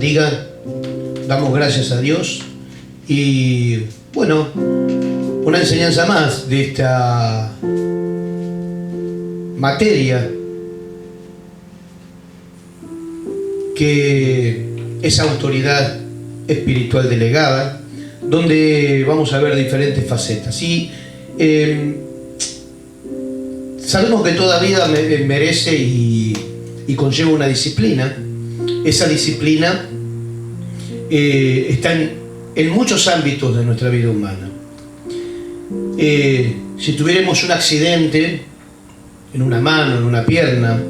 Diga, damos gracias a Dios y bueno, una enseñanza más de esta materia que es autoridad espiritual delegada, donde vamos a ver diferentes facetas. Y sabemos que toda vida merece y conlleva una disciplina. Esa disciplina está en muchos ámbitos de nuestra vida humana. Si tuviéramos un accidente en una mano, en una pierna,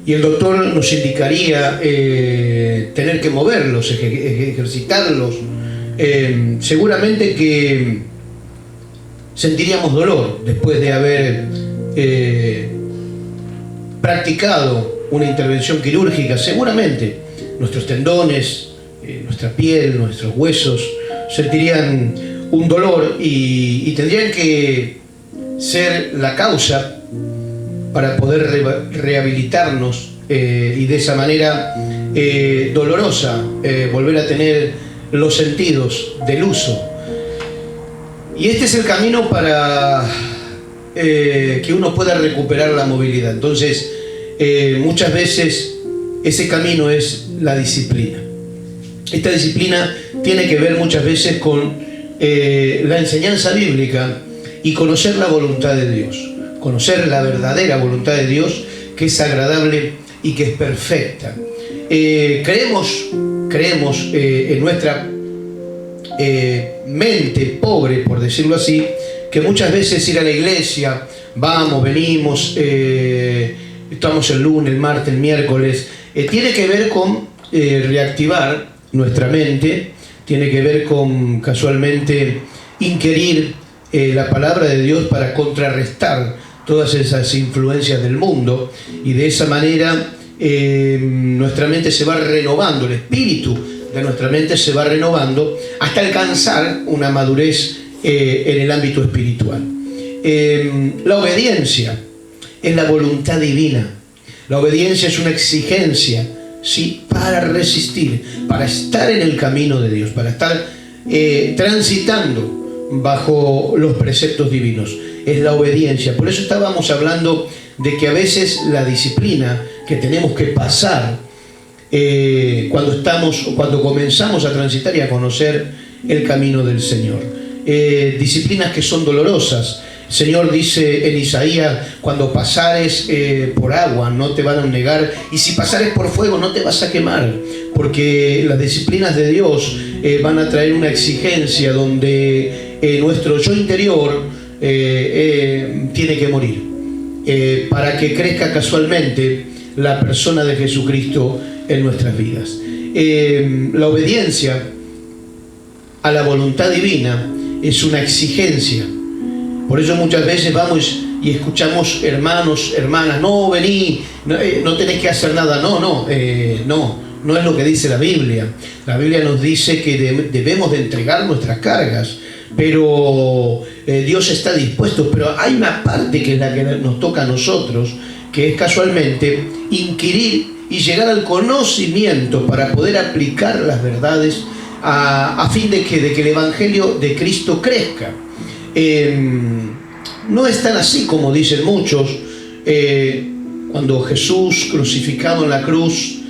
y el doctor nos indicaría tener que moverlos, ejercitarlos, seguramente que sentiríamos dolor después de haber practicado una intervención quirúrgica. Seguramente nuestros tendones, nuestra piel, nuestros huesos sentirían un dolor y tendrían que ser la causa para poder rehabilitarnos y de esa manera dolorosa volver a tener los sentidos del uso. Y este es el camino para que uno pueda recuperar la movilidad. Entonces, muchas veces ese camino es la disciplina. Esta disciplina tiene que ver muchas veces con la enseñanza bíblica y conocer la voluntad de Dios, conocer la verdadera voluntad de Dios, que es agradable y que es perfecta. Creemos en nuestra mente pobre, por decirlo así, que muchas veces ir a la iglesia, vamos, venimos, estamos el lunes, el martes, el miércoles, tiene que ver con reactivar nuestra mente, tiene que ver con casualmente inquirir la palabra de Dios para contrarrestar todas esas influencias del mundo, y de esa manera nuestra mente se va renovando, el espíritu de nuestra mente se va renovando hasta alcanzar una madurez en el ámbito espiritual. La obediencia es la voluntad divina. La obediencia es una exigencia, ¿sí?, para resistir, para estar en el camino de Dios, para estar transitando bajo los preceptos divinos. Es la obediencia. Por eso estábamos hablando de que a veces la disciplina que tenemos que pasar cuando comenzamos a transitar y a conocer el camino del Señor. Disciplinas que son dolorosas. El Señor dice en Isaías: cuando pasares por agua no te van a negar, y si pasares por fuego no te vas a quemar, porque las disciplinas de Dios van a traer una exigencia donde nuestro yo interior tiene que morir para que crezca casualmente la persona de Jesucristo en nuestras vidas. La obediencia a la voluntad divina es una exigencia. Por eso muchas veces vamos y escuchamos hermanos, hermanas: no, vení, no tenés que hacer nada. No es lo que dice la Biblia. La Biblia nos dice que debemos de entregar nuestras cargas, pero Dios está dispuesto. Pero hay una parte que es la que nos toca a nosotros, que es casualmente inquirir y llegar al conocimiento para poder aplicar las verdades a fin de que el Evangelio de Cristo crezca. No es tan así como dicen muchos. Cuando Jesús crucificado en la cruz,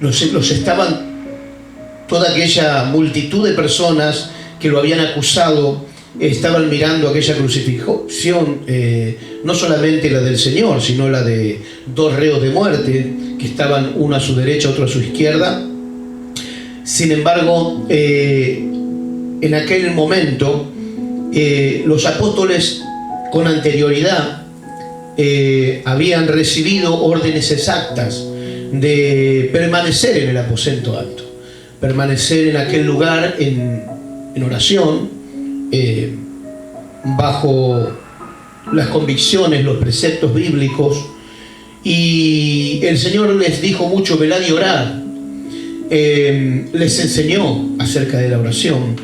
los estaban toda aquella multitud de personas que lo habían acusado, estaban mirando aquella crucifixión, no solamente la del Señor, sino la de dos reos de muerte que estaban uno a su derecha, otro a su izquierda. Sin embargo, en aquel momento los apóstoles con anterioridad habían recibido órdenes exactas de permanecer en el aposento alto, permanecer en aquel lugar en oración, bajo las convicciones, los preceptos bíblicos. Y el Señor les dijo mucho: velad y orad. Les enseñó acerca de la oración,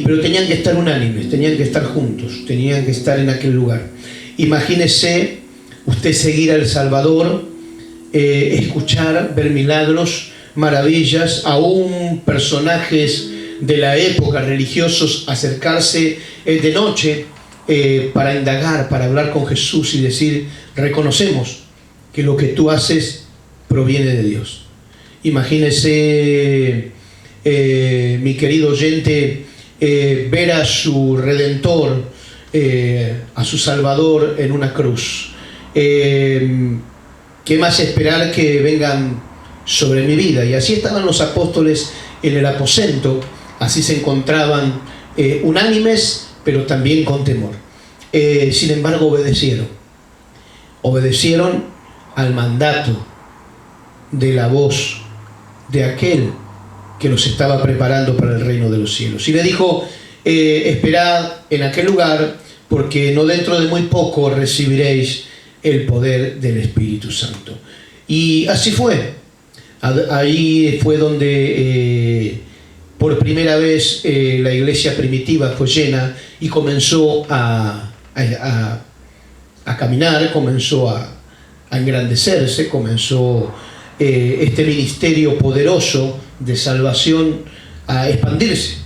pero tenían que estar unánimes, tenían que estar juntos, tenían que estar en aquel lugar. Imagínese usted seguir al Salvador escuchar, ver milagros, maravillas, aún personajes de la época, religiosos, acercarse de noche para indagar, para hablar con Jesús y decir: reconocemos que lo que tú haces proviene de Dios. Imagínese, mi querido oyente, ver a su Redentor, a su Salvador en una cruz. ¿Qué más esperar que vengan sobre mi vida? Y así estaban los apóstoles en el aposento, así se encontraban, unánimes, pero también con temor. Sin embargo, obedecieron al mandato de la voz de aquel que los estaba preparando para el reino de los cielos. Y le dijo: esperad en aquel lugar, porque no dentro de muy poco recibiréis el poder del Espíritu Santo. Y así fue. Ahí fue donde por primera vez la iglesia primitiva fue llena y comenzó a caminar, comenzó a engrandecerse, comenzó este ministerio poderoso de salvación a expandirse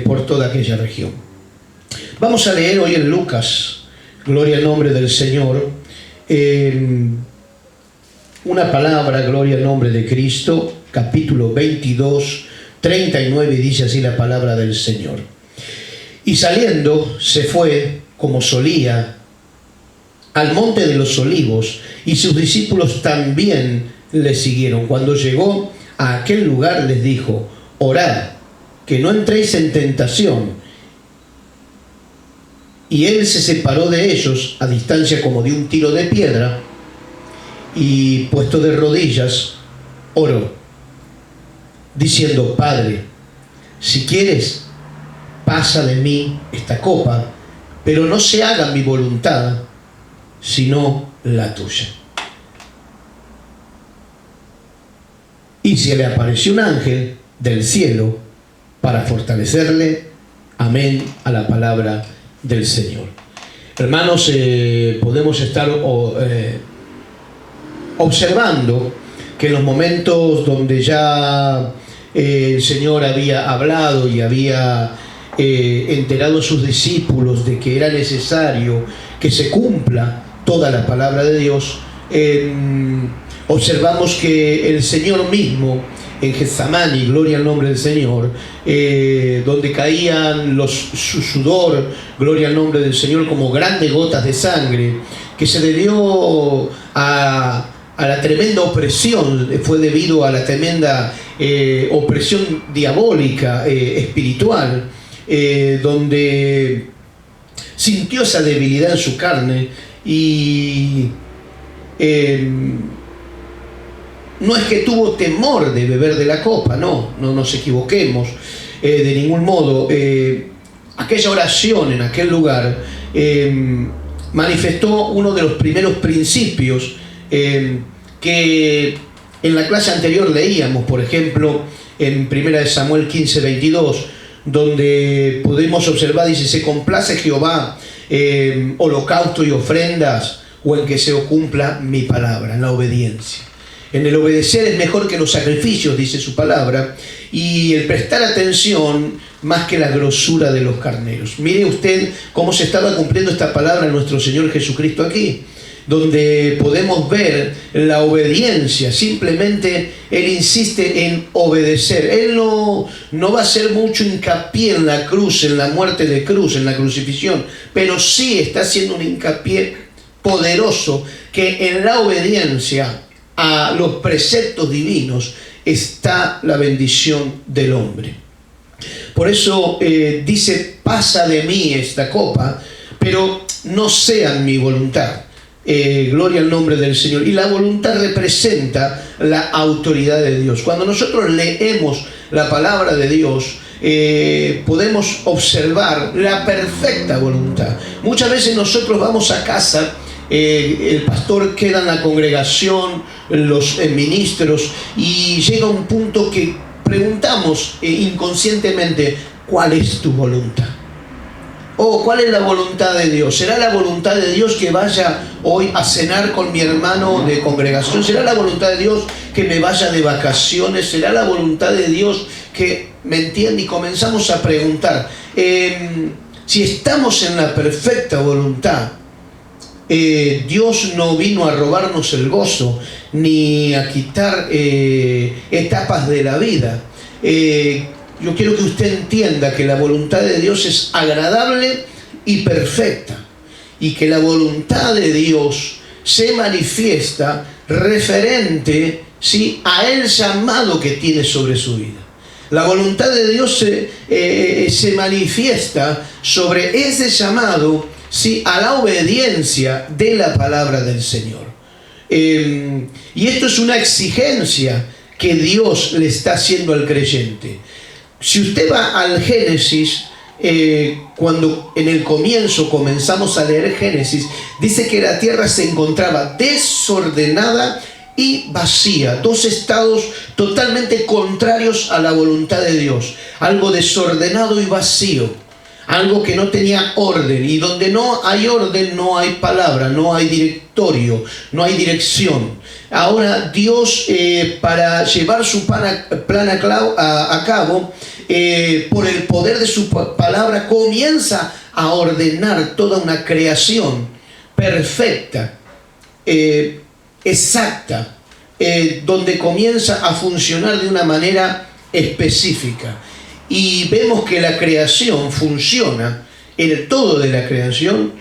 por toda aquella región. Vamos a leer hoy en Lucas, gloria al nombre del Señor, una palabra, gloria al nombre de Cristo, capítulo 22, 39, y dice así la palabra del Señor. Y saliendo se fue, como solía, al monte de los olivos, y sus discípulos también le siguieron. Cuando llegó a aquel lugar les dijo: orad, que no entréis en tentación. Y él se separó de ellos a distancia como de un tiro de piedra, y puesto de rodillas oró, diciendo: Padre, si quieres, pasa de mí esta copa, pero no se haga mi voluntad sino la tuya. Y se le apareció un ángel del cielo para fortalecerle. Amén a la palabra del Señor. Hermanos, podemos estar observando que en los momentos donde ya el Señor había hablado y había enterado a sus discípulos de que era necesario que se cumpla toda la palabra de Dios, observamos que el Señor mismo en Getsemaní, gloria al nombre del Señor, donde caían su sudor, gloria al nombre del Señor, como grandes gotas de sangre, que se debió a la tremenda opresión, fue debido a la tremenda opresión diabólica, espiritual, donde sintió esa debilidad en su carne. Y no es que tuvo temor de beber de la copa, no nos equivoquemos de ningún modo. Aquella oración en aquel lugar manifestó uno de los primeros principios que en la clase anterior leíamos, por ejemplo, en 1 Samuel 15, 22, donde podemos observar, dice: se complace Jehová holocausto y ofrendas, o en que se cumpla mi palabra, en la obediencia. En el obedecer es mejor que los sacrificios, dice su palabra, y el prestar atención más que la grosura de los carneros. Mire usted cómo se estaba cumpliendo esta palabra de nuestro Señor Jesucristo aquí, donde podemos ver la obediencia. Simplemente Él insiste en obedecer. Él no va a hacer mucho hincapié en la cruz, en la muerte de cruz, en la crucifixión, pero sí está haciendo un hincapié poderoso que en la obediencia a los preceptos divinos está la bendición del hombre. Por eso dice: pasa de mí esta copa, pero no sea mi voluntad. Gloria al nombre del Señor. Y la voluntad representa la autoridad de Dios. Cuando nosotros leemos la palabra de Dios, podemos observar la perfecta voluntad. Muchas veces nosotros vamos a casa, el pastor queda en la congregación, los ministros, y llega un punto que preguntamos inconscientemente: ¿cuál es tu voluntad? Oh, ¿cuál es la voluntad de Dios? ¿Será la voluntad de Dios que vaya hoy a cenar con mi hermano de congregación? ¿Será la voluntad de Dios que me vaya de vacaciones? ¿Será la voluntad de Dios que me entiende? Y comenzamos a preguntar. Si estamos en la perfecta voluntad, Dios no vino a robarnos el gozo, ni a quitar etapas de la vida. Yo quiero que usted entienda que la voluntad de Dios es agradable y perfecta, y que la voluntad de Dios se manifiesta referente, ¿sí?, a el llamado que tiene sobre su vida. La voluntad de Dios se manifiesta sobre ese llamado, ¿sí?, a la obediencia de la palabra del Señor. Y esto es una exigencia que Dios le está haciendo al creyente. Si usted va al Génesis, cuando en el comienzo comenzamos a leer Génesis, dice que la tierra se encontraba desordenada y vacía, dos estados totalmente contrarios a la voluntad de Dios, algo desordenado y vacío, algo que no tenía orden, y donde no hay orden no hay palabra, no hay directorio, no hay dirección. Ahora Dios, para llevar su plan a cabo, por el poder de su palabra, comienza a ordenar toda una creación perfecta, exacta, donde comienza a funcionar de una manera específica. Y vemos que la creación funciona, el todo de la creación,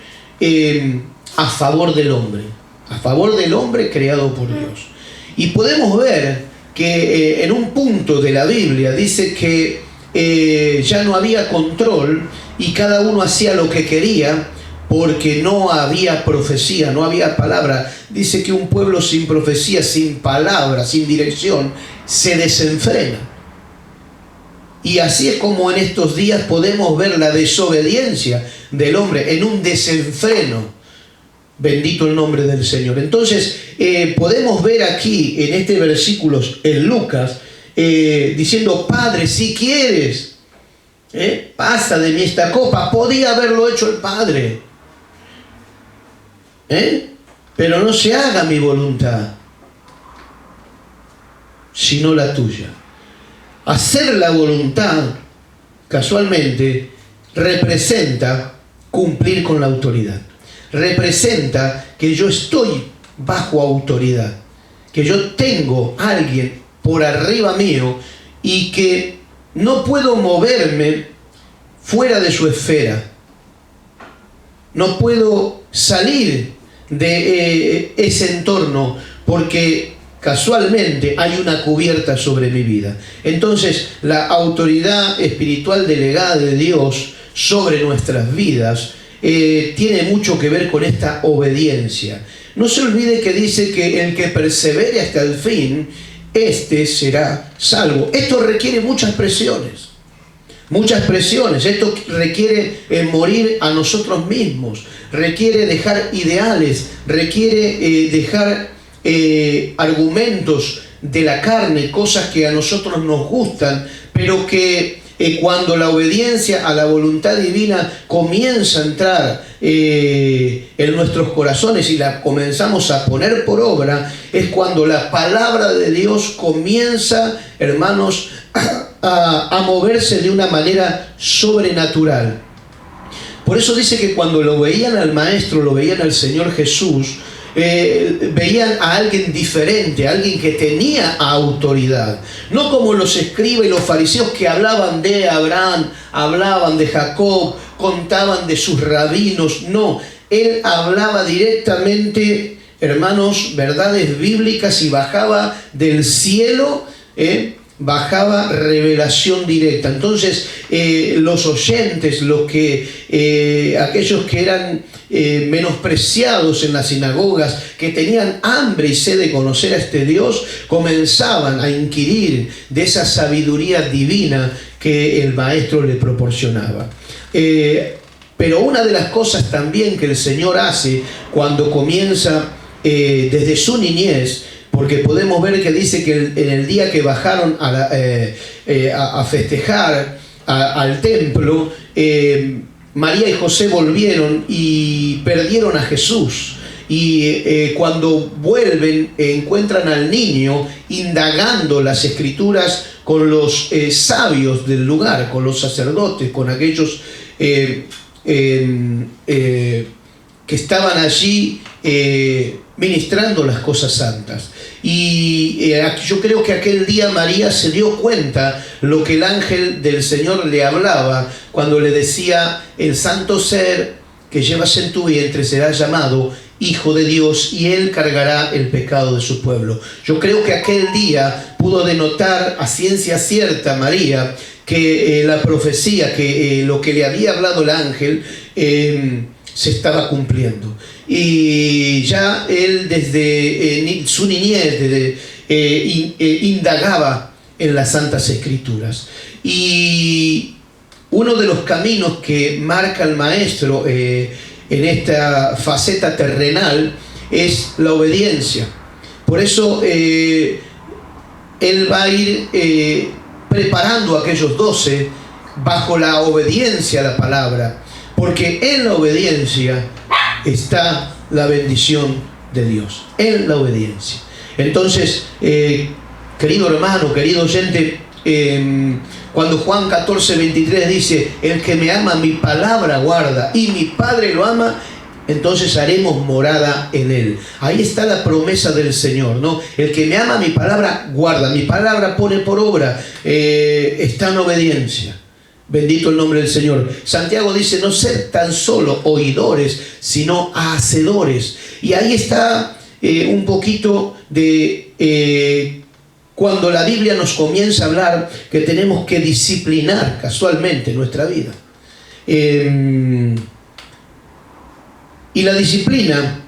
a favor del hombre creado por Dios. Y podemos ver que en un punto de la Biblia dice que ya no había control y cada uno hacía lo que quería, porque no había profecía, no había palabra. Dice que un pueblo sin profecía, sin palabra, sin dirección, se desenfrena. Y así es como en estos días podemos ver la desobediencia del hombre en un desenfreno. Bendito el nombre del Señor. Entonces, podemos ver aquí en este versículo, en Lucas, diciendo: Padre, si quieres, pasa de mí esta copa. Podía haberlo hecho el Padre, pero no se haga mi voluntad, sino la tuya. Hacer la voluntad, casualmente, representa cumplir con la autoridad. Representa que yo estoy bajo autoridad, que yo tengo a alguien por arriba mío y que no puedo moverme fuera de su esfera. No puedo salir de ese entorno, porque casualmente hay una cubierta sobre mi vida. Entonces, la autoridad espiritual delegada de Dios sobre nuestras vidas tiene mucho que ver con esta obediencia. No se olvide que dice que el que persevere hasta el fin, este será salvo. Esto requiere muchas presiones. Esto requiere morir a nosotros mismos, requiere dejar ideales, requiere dejar argumentos de la carne, cosas que a nosotros nos gustan, pero que cuando la obediencia a la voluntad divina comienza a entrar en nuestros corazones y la comenzamos a poner por obra, es cuando la palabra de Dios comienza, hermanos, a moverse de una manera sobrenatural. Por eso dice que cuando lo veían al Maestro, lo veían al Señor Jesús, veían a alguien diferente, a alguien que tenía autoridad. No como los escribas y los fariseos que hablaban de Abraham, hablaban de Jacob, contaban de sus rabinos. No, él hablaba directamente, hermanos, verdades bíblicas, y bajaba del cielo, bajaba revelación directa. Entonces los oyentes, aquellos que eran menospreciados en las sinagogas, que tenían hambre y sed de conocer a este Dios, comenzaban a inquirir de esa sabiduría divina que el Maestro le proporcionaba. Pero una de las cosas también que el Señor hace cuando comienza desde su niñez, porque podemos ver que dice que en el día que bajaron a festejar al templo, María y José volvieron y perdieron a Jesús. Y cuando vuelven encuentran al niño indagando las escrituras con los sabios del lugar, con los sacerdotes, con aquellos que estaban allí ministrando las cosas santas. Y yo creo que aquel día María se dio cuenta lo que el ángel del Señor le hablaba cuando le decía: el santo ser que llevas en tu vientre será llamado Hijo de Dios, y Él cargará el pecado de su pueblo. Yo creo que aquel día pudo denotar a ciencia cierta María que la profecía, que lo que le había hablado el ángel se estaba cumpliendo. Y ya él desde su niñez indagaba en las Santas Escrituras. Y uno de los caminos que marca el Maestro en esta faceta terrenal es la obediencia. Por eso él va a ir preparando a aquellos 12 bajo la obediencia a la palabra, porque en la obediencia está la bendición de Dios, en la obediencia. Entonces, querido hermano, querido oyente, cuando Juan 14:23 dice: el que me ama mi palabra guarda, y mi Padre lo ama, entonces haremos morada en él. Ahí está la promesa del Señor, ¿no? El que me ama mi palabra guarda, mi palabra pone por obra, está en obediencia. Bendito el nombre del Señor. Santiago dice: no ser tan solo oidores, sino hacedores. Y ahí está un poquito de cuando la Biblia nos comienza a hablar que tenemos que disciplinar casualmente nuestra vida. Y la disciplina,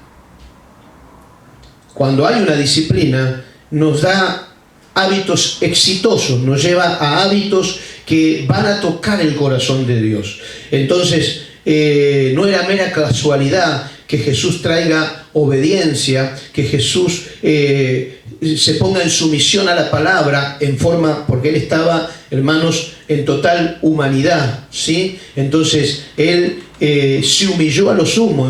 cuando hay una disciplina, nos da hábitos exitosos, nos lleva a hábitos que van a tocar el corazón de Dios. Entonces, no era mera casualidad que Jesús traiga obediencia, que Jesús se ponga en sumisión a la palabra en forma, porque Él estaba, hermanos, en total humanidad, ¿sí? Entonces, Él se humilló a lo sumo,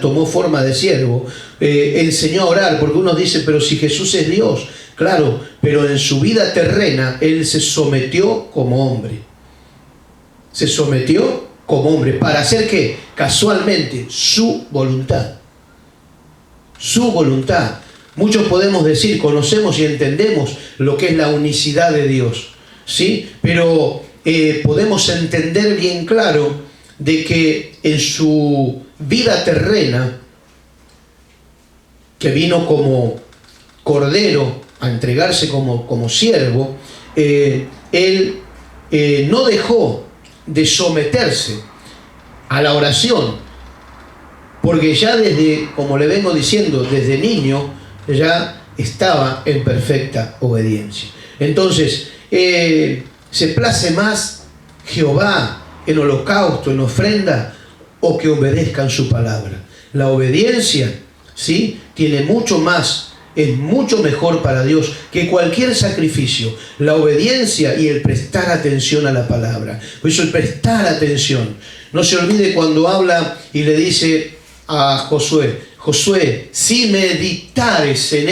tomó forma de siervo, enseñó a orar, porque uno dice: pero si Jesús es Dios. Claro, pero en su vida terrena Él se sometió como hombre. Se sometió como hombre. ¿Para hacer qué? Casualmente, su voluntad. Su voluntad. Muchos podemos decir, conocemos y entendemos lo que es la unicidad de Dios, ¿sí? Pero podemos entender bien claro de que en su vida terrena, que vino como cordero a entregarse como siervo, Él no dejó de someterse a la oración, porque ya desde, como le vengo diciendo, desde niño ya estaba en perfecta obediencia. Entonces, ¿se place más Jehová en holocausto, en ofrenda, o que obedezcan su palabra? La obediencia, ¿sí?, tiene mucho más, es mucho mejor para Dios que cualquier sacrificio. La obediencia y el prestar atención a la palabra. Por eso el prestar atención. No se olvide cuando habla y le dice a Josué: Josué, si meditares en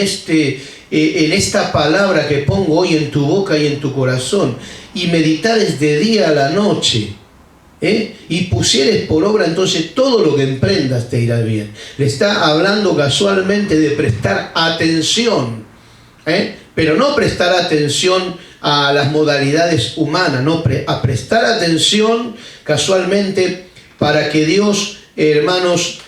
esta palabra que pongo hoy en tu boca y en tu corazón, y meditares de día a la noche, y pusieres por obra, entonces todo lo que emprendas te irá bien. Le está hablando casualmente de prestar atención, pero no prestar atención a las modalidades humanas, no, a prestar atención casualmente para que Dios, hermanos,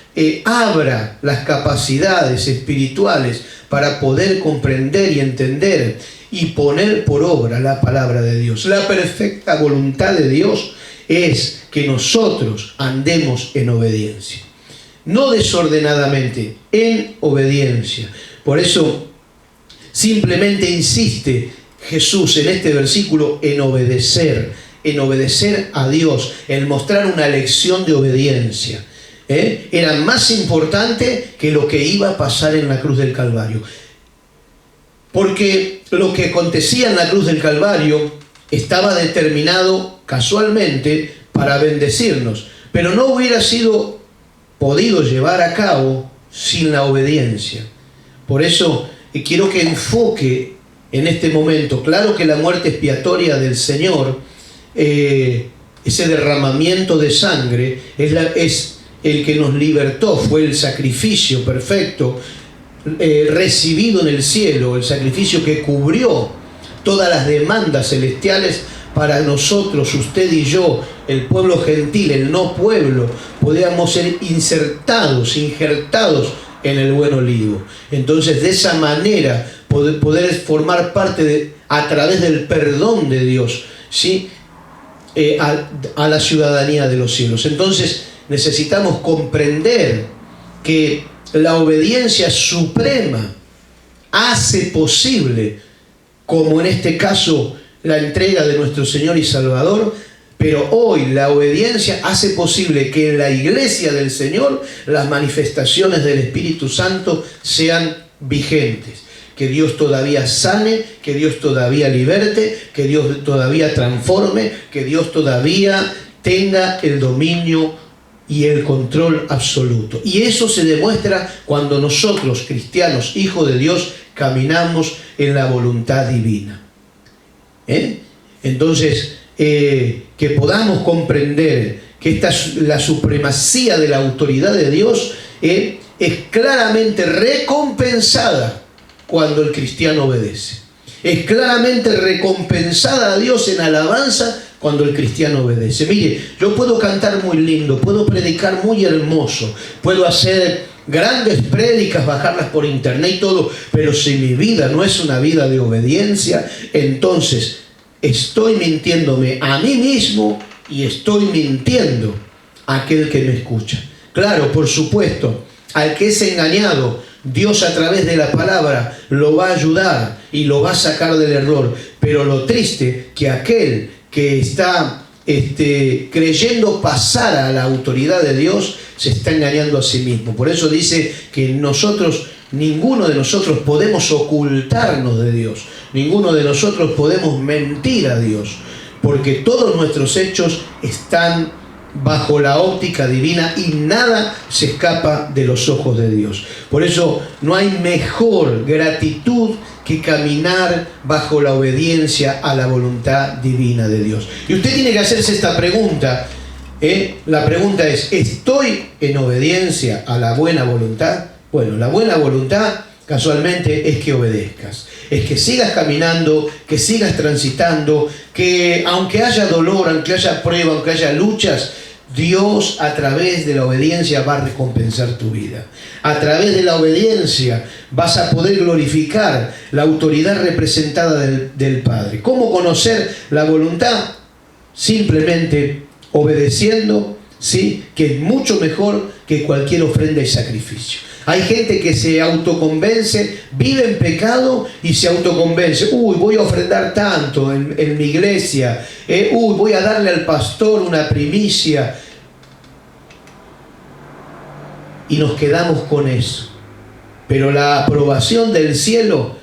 abra las capacidades espirituales para poder comprender y entender y poner por obra la palabra de Dios. La perfecta voluntad de Dios es que nosotros andemos en obediencia, no desordenadamente, en obediencia. Por eso simplemente insiste Jesús en este versículo en obedecer a Dios, en mostrar una lección de obediencia. Era más importante que lo que iba a pasar en la cruz del Calvario, porque lo que acontecía en la cruz del Calvario estaba determinado casualmente para bendecirnos, pero no hubiera sido podido llevar a cabo sin la obediencia. Por eso quiero que enfoque en este momento, claro que la muerte expiatoria del Señor, ese derramamiento de sangre, es el que nos libertó, fue el sacrificio perfecto recibido en el cielo, el sacrificio que cubrió todas las demandas celestiales para nosotros, usted y yo, el pueblo gentil, el no pueblo, podíamos ser injertados en el buen olivo. Entonces, de esa manera, poder formar parte a través del perdón de Dios, ¿sí? A la ciudadanía de los cielos. Entonces, necesitamos comprender que la obediencia suprema hace posible, como en este caso, la entrega de nuestro Señor y Salvador, pero hoy la obediencia hace posible que en la iglesia del Señor las manifestaciones del Espíritu Santo sean vigentes. Que Dios todavía sane, que Dios todavía liberte, que Dios todavía transforme, que Dios todavía tenga el dominio y el control absoluto. Y eso se demuestra cuando nosotros, cristianos, hijos de Dios, caminamos en la voluntad divina. Entonces, que podamos comprender que la supremacía de la autoridad de Dios es claramente recompensada cuando el cristiano obedece. Es claramente recompensada a Dios en alabanza cuando el cristiano obedece. Mire, yo puedo cantar muy lindo, puedo predicar muy hermoso, puedo hacer grandes prédicas, bajarlas por internet y todo, pero si mi vida no es una vida de obediencia, entonces estoy mintiéndome a mí mismo y estoy mintiendo a aquel que me escucha. Claro, por supuesto, al que es engañado, Dios a través de la palabra lo va a ayudar y lo va a sacar del error. Pero lo triste que aquel que está creyendo pasar a la autoridad de Dios se está engañando a sí mismo. Por eso dice que ninguno de nosotros podemos ocultarnos de Dios. Ninguno de nosotros podemos mentir a Dios. Porque todos nuestros hechos están bajo la óptica divina y nada se escapa de los ojos de Dios. Por eso no hay mejor gratitud que caminar bajo la obediencia a la voluntad divina de Dios. Y usted tiene que hacerse esta pregunta. La pregunta es, ¿estoy en obediencia a la buena voluntad? Bueno, la buena voluntad casualmente es que obedezcas, es que sigas caminando, que sigas transitando, que aunque haya dolor, aunque haya prueba, aunque haya luchas, Dios a través de la obediencia va a recompensar tu vida. A través de la obediencia vas a poder glorificar la autoridad representada del Padre. ¿Cómo conocer la voluntad? Simplemente obedeciendo, ¿sí? Que es mucho mejor que cualquier ofrenda y sacrificio. Hay gente que se autoconvence, vive en pecado y se autoconvence. Voy a ofrendar tanto en mi iglesia. Voy a darle al pastor una primicia. Y nos quedamos con eso. Pero la aprobación del cielo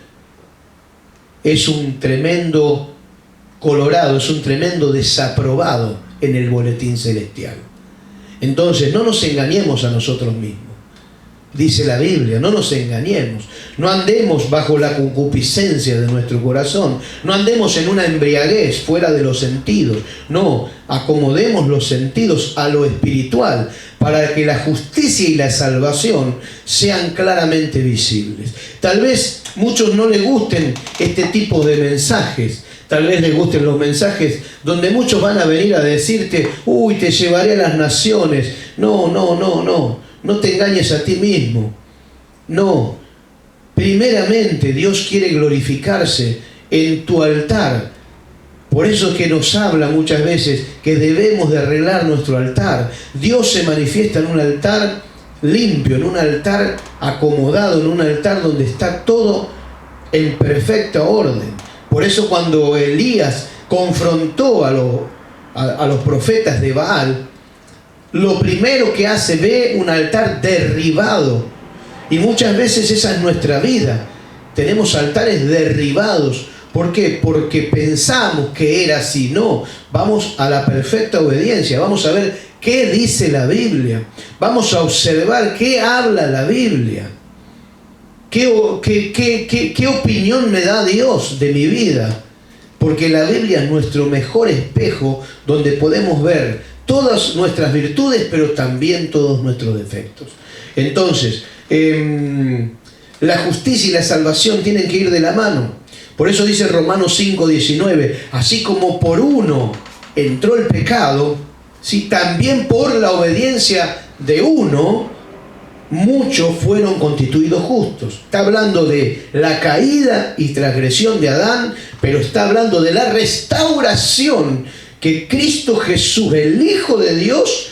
es un tremendo colorado, es un tremendo desaprobado en el boletín celestial. Entonces, no nos engañemos a nosotros mismos. Dice la Biblia, no nos engañemos, no andemos bajo la concupiscencia de nuestro corazón, no andemos en una embriaguez fuera de los sentidos, no, acomodemos los sentidos a lo espiritual para que la justicia y la salvación sean claramente visibles. Tal vez muchos no les gusten este tipo de mensajes, tal vez les gusten los mensajes donde muchos van a venir a decirte, te llevaré a las naciones. No te engañes a ti mismo. No. Primeramente, Dios quiere glorificarse en tu altar. Por eso es que nos habla muchas veces que debemos de arreglar nuestro altar. Dios se manifiesta en un altar limpio, en un altar acomodado, en un altar donde está todo en perfecta orden. Por eso cuando Elías confrontó a los profetas de Baal, lo primero que hace, ve un altar derribado. Y muchas veces esa es nuestra vida. Tenemos altares derribados. ¿Por qué? Porque pensamos que era así. No, vamos a la perfecta obediencia. Vamos a ver qué dice la Biblia. Vamos a observar qué habla la Biblia. ¿Qué opinión me da Dios de mi vida? Porque la Biblia es nuestro mejor espejo donde podemos ver todas nuestras virtudes, pero también todos nuestros defectos. Entonces, la justicia y la salvación tienen que ir de la mano. Por eso dice Romanos 5:19, así como por uno entró el pecado, ¿sí? También por la obediencia de uno, muchos fueron constituidos justos. Está hablando de la caída y transgresión de Adán, pero está hablando de la restauración que Cristo Jesús, el Hijo de Dios,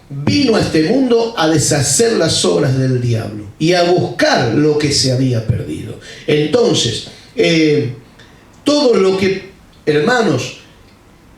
vino a este mundo a deshacer las obras del diablo y a buscar lo que se había perdido. Entonces, todo lo que, hermanos,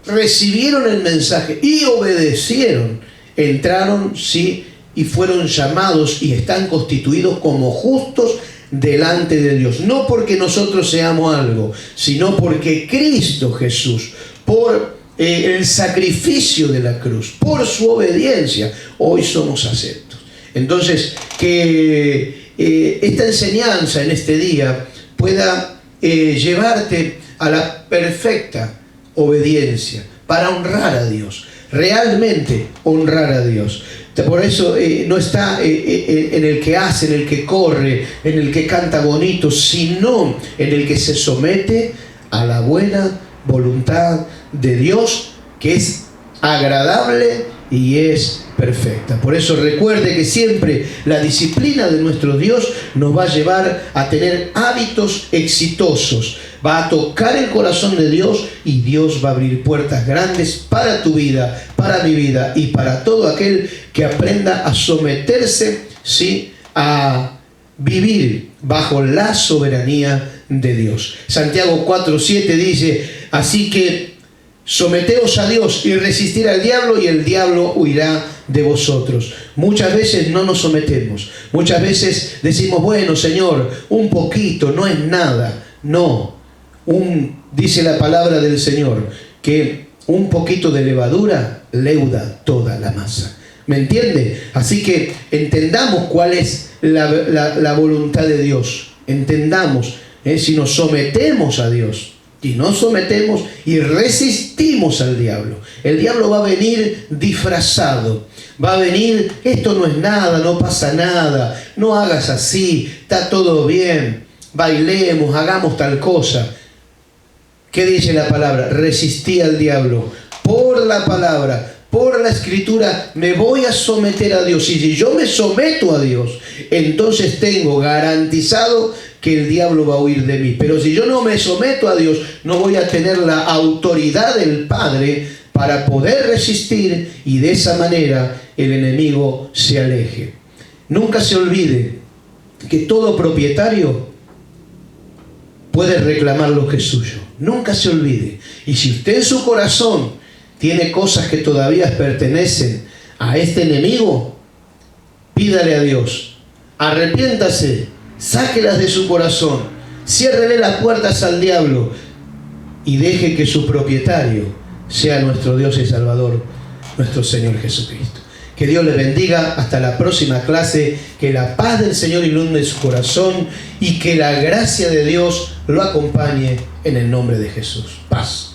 recibieron el mensaje y obedecieron, entraron, sí, y fueron llamados y están constituidos como justos delante de Dios. No porque nosotros seamos algo, sino porque Cristo Jesús, por el sacrificio de la cruz, por su obediencia, hoy somos aceptos. Entonces, que esta enseñanza en este día pueda llevarte a la perfecta obediencia para honrar a Dios, realmente honrar a Dios. Por eso no está en el que hace, en el que corre, en el que canta bonito, sino en el que se somete a la buena voluntad de Dios, que es agradable y es perfecta. Por eso recuerde que siempre la disciplina de nuestro Dios nos va a llevar a tener hábitos exitosos. Va a tocar el corazón de Dios y Dios va a abrir puertas grandes para tu vida, para mi vida y para todo aquel que aprenda a someterse, ¿sí?, a vivir bajo la soberanía de Dios. Santiago 4:7 dice, así que someteos a Dios y resistir al diablo y el diablo huirá de vosotros. Muchas veces no nos sometemos. Muchas veces decimos, bueno, Señor, un poquito, no es nada. No. Dice la palabra del Señor que un poquito de levadura leuda toda la masa. ¿Me entiende? Así que entendamos cuál es la voluntad de Dios. Entendamos, si nos sometemos a Dios y nos sometemos y resistimos al diablo, el diablo va a venir disfrazado. Va a venir, esto no es nada, no pasa nada, no hagas así, está todo bien, bailemos, hagamos tal cosa. ¿Qué dice la palabra? Resistí al diablo. Por la palabra, por la escritura, me voy a someter a Dios. Y si yo me someto a Dios, entonces tengo garantizado que el diablo va a huir de mí. Pero si yo no me someto a Dios, no voy a tener la autoridad del Padre para poder resistir y de esa manera el enemigo se aleje. Nunca se olvide que todo propietario puede reclamar lo que es suyo. Nunca se olvide. Y si usted en su corazón tiene cosas que todavía pertenecen a este enemigo, pídale a Dios, arrepiéntase, sáquelas de su corazón, ciérrele las puertas al diablo y deje que su propietario sea nuestro Dios y Salvador, nuestro Señor Jesucristo. Que Dios le bendiga. Hasta la próxima clase. Que la paz del Señor inunde su corazón y que la gracia de Dios lo acompañe en el nombre de Jesús. Paz.